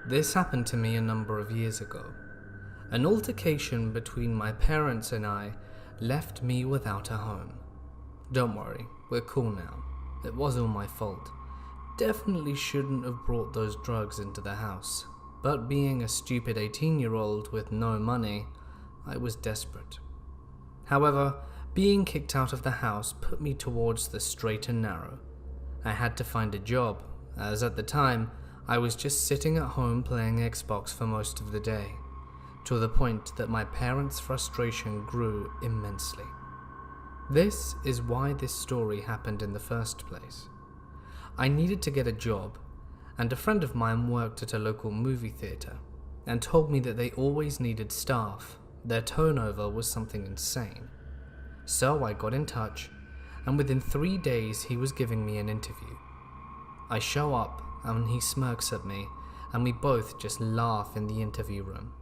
This happened to me a number of years ago. An altercation between my parents and I left me without a home. Don't worry, we're cool now. It was all my fault. Definitely shouldn't have brought those drugs into the house, but being a stupid 18-year-old with no money, I was desperate. However, being kicked out of the house put me towards the straight and narrow. I had to find a job, as at the time, I was just sitting at home playing Xbox for most of the day, to the point that my parents' frustration grew immensely. This is why this story happened in the first place. I needed to get a job, and a friend of mine worked at a local movie theatre and told me that they always needed staff. Their turnover was something insane. So I got in touch, and within 3 days he was giving me an interview. I show up and he smirks at me, and we both just laugh in the interview room.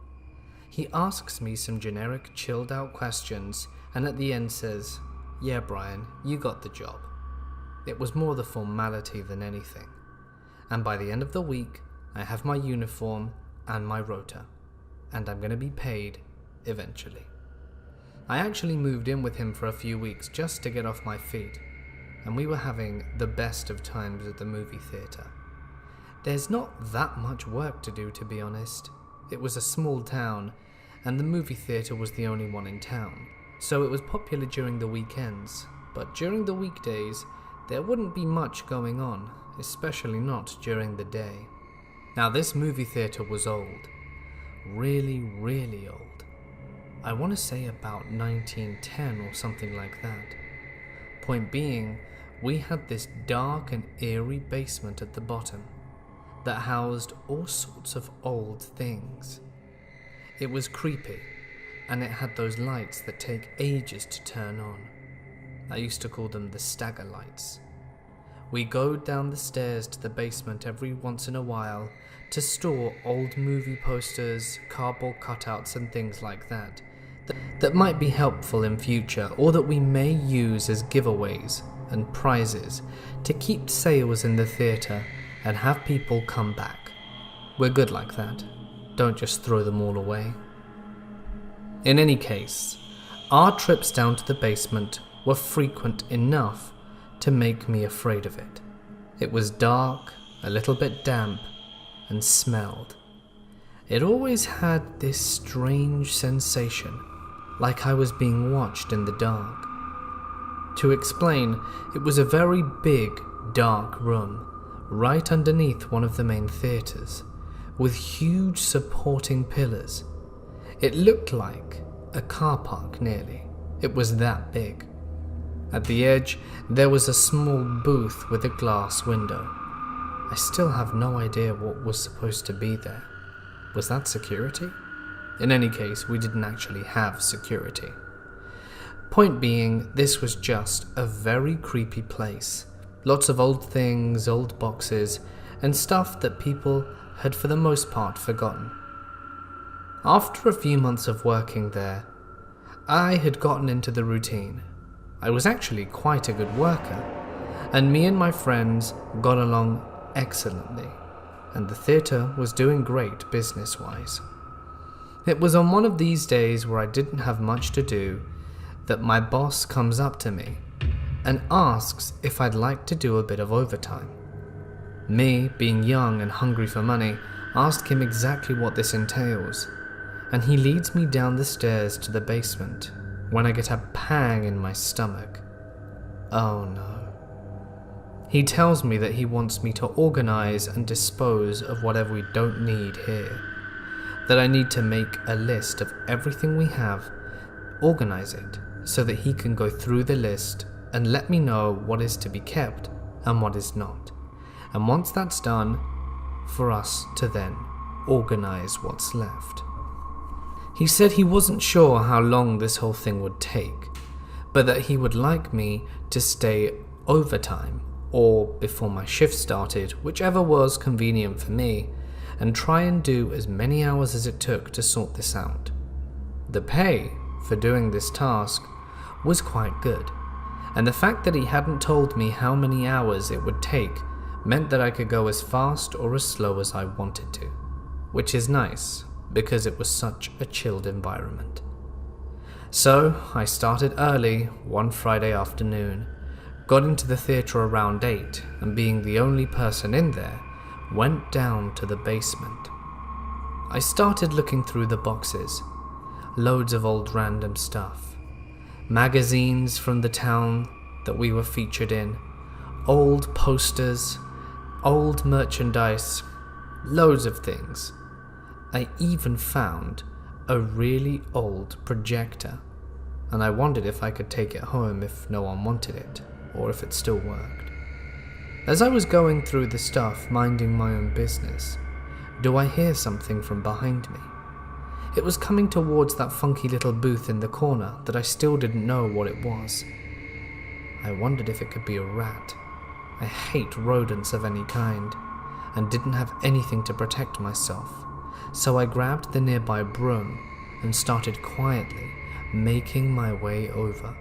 He asks me some generic chilled out questions and at the end says, "Yeah, Brian, you got the job." It was more the formality than anything. And by the end of the week, I have my uniform and my rota, and I'm going to be paid eventually. I actually moved in with him for a few weeks just to get off my feet, and we were having the best of times at the movie theatre. There's not that much work to do, to be honest. It was a small town, and the movie theatre was the only one in town, so it was popular during the weekends, but during the weekdays, there wouldn't be much going on, especially not during the day. Now this movie theatre was old. Really, really old. I want to say about 1910 or something like that. Point being, we had this dark and eerie basement at the bottom that housed all sorts of old things. It was creepy, and it had those lights that take ages to turn on. I used to call them the stagger lights. We go down the stairs to the basement every once in a while to store old movie posters, cardboard cutouts and things like that might be helpful in future, or that we may use as giveaways and prizes to keep sales in the theatre and have people come back. We're good like that. Don't just throw them all away. In any case, our trips down to the basement were frequent enough to make me afraid of it. It was dark, a little bit damp, and smelled. It always had this strange sensation, like I was being watched in the dark. To explain, it was a very big, dark room, right underneath one of the main theatres, with huge supporting pillars. It looked like a car park nearly. It was that big. At the edge, there was a small booth with a glass window. I still have no idea what was supposed to be there. Was that security? In any case, we didn't actually have security. Point being, this was just a very creepy place. Lots of old things, old boxes, and stuff that people had for the most part forgotten. After a few months of working there, I had gotten into the routine. I was actually quite a good worker, and me and my friends got along excellently, and the theatre was doing great business-wise. It was on one of these days where I didn't have much to do that my boss comes up to me and asks if I'd like to do a bit of overtime. Me, being young and hungry for money, asked him exactly what this entails, and he leads me down the stairs to the basement when I get a pang in my stomach. Oh no. He tells me that he wants me to organize and dispose of whatever we don't need here, that I need to make a list of everything we have, organize it so that he can go through the list and let me know what is to be kept and what is not. And once that's done, for us to then organize what's left. He said he wasn't sure how long this whole thing would take, but that he would like me to stay overtime or before my shift started, whichever was convenient for me, and try and do as many hours as it took to sort this out. The pay for doing this task was quite good, and the fact that he hadn't told me how many hours it would take meant that I could go as fast or as slow as I wanted to. which is nice because it was such a chilled environment. So I started early one Friday afternoon, got into the theatre around 8, and being the only person in there, went down to the basement. I started looking through the boxes, loads of old random stuff, magazines from the town that we were featured in, old posters, old merchandise, loads of things. I even found a really old projector, and I wondered if I could take it home if no one wanted it, or if it still worked. As I was going through the stuff, minding my own business, do I hear something from behind me? It was coming towards that funky little booth in the corner that I still didn't know what it was. I wondered if it could be a rat. I hate rodents of any kind, and didn't have anything to protect myself, so I grabbed the nearby broom and started quietly making my way over,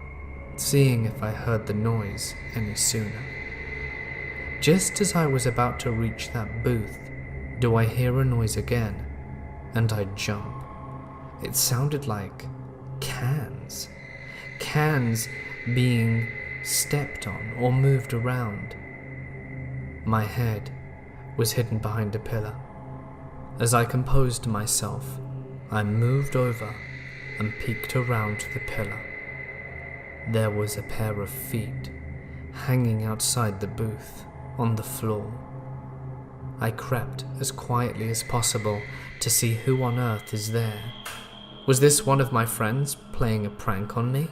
seeing if I heard the noise any sooner. Just as I was about to reach that booth, do I hear a noise again, and I jump. It sounded like cans being stepped on or moved around. My head was hidden behind a pillar. As I composed myself, I moved over and peeked around the pillar. There was a pair of feet hanging outside the booth on the floor. I crept as quietly as possible to see who on earth is there. Was this one of my friends playing a prank on me?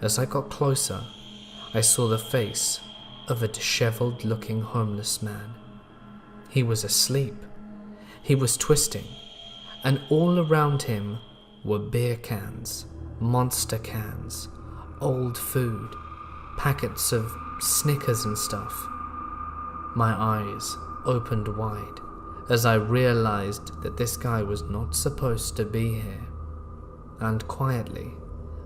As I got closer, I saw the face of a disheveled-looking homeless man. He was asleep. He was twisting, and all around him were beer cans, monster cans, old food, packets of Snickers and stuff. My eyes opened wide as I realized that this guy was not supposed to be here, and quietly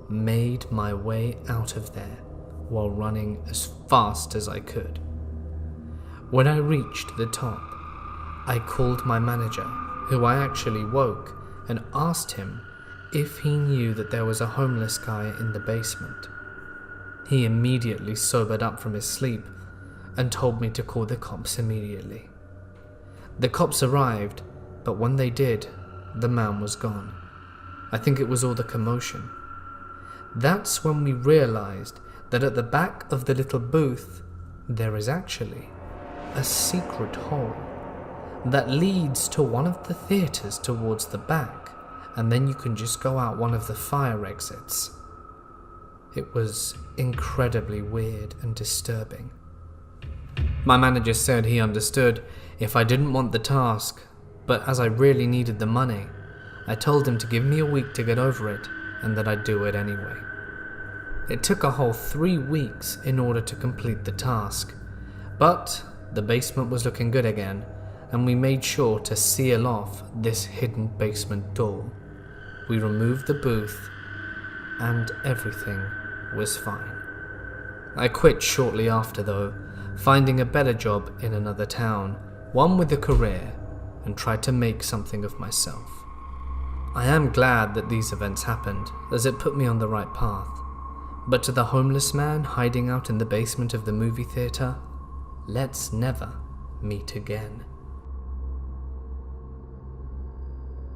made my way out of there while running as fast as I could. When I reached the top, I called my manager, who I actually woke, and asked him if he knew that there was a homeless guy in the basement. He immediately sobered up from his sleep and told me to call the cops immediately. The cops arrived, but when they did, the man was gone. I think it was all the commotion. That's when we realized that at the back of the little booth, there is actually a secret hole that leads to one of the theatres towards the back, and then you can just go out one of the fire exits. It was incredibly weird and disturbing. My manager said he understood if I didn't want the task, but as I really needed the money, I told him to give me a week to get over it and that I'd do it anyway. It took a whole 3 weeks in order to complete the task, but the basement was looking good again, and we made sure to seal off this hidden basement door. We removed the booth, and everything was fine. I quit shortly after though, finding a better job in another town, one with a career, and tried to make something of myself. I am glad that these events happened, as it put me on the right path. But to the homeless man hiding out in the basement of the movie theatre, let's never meet again.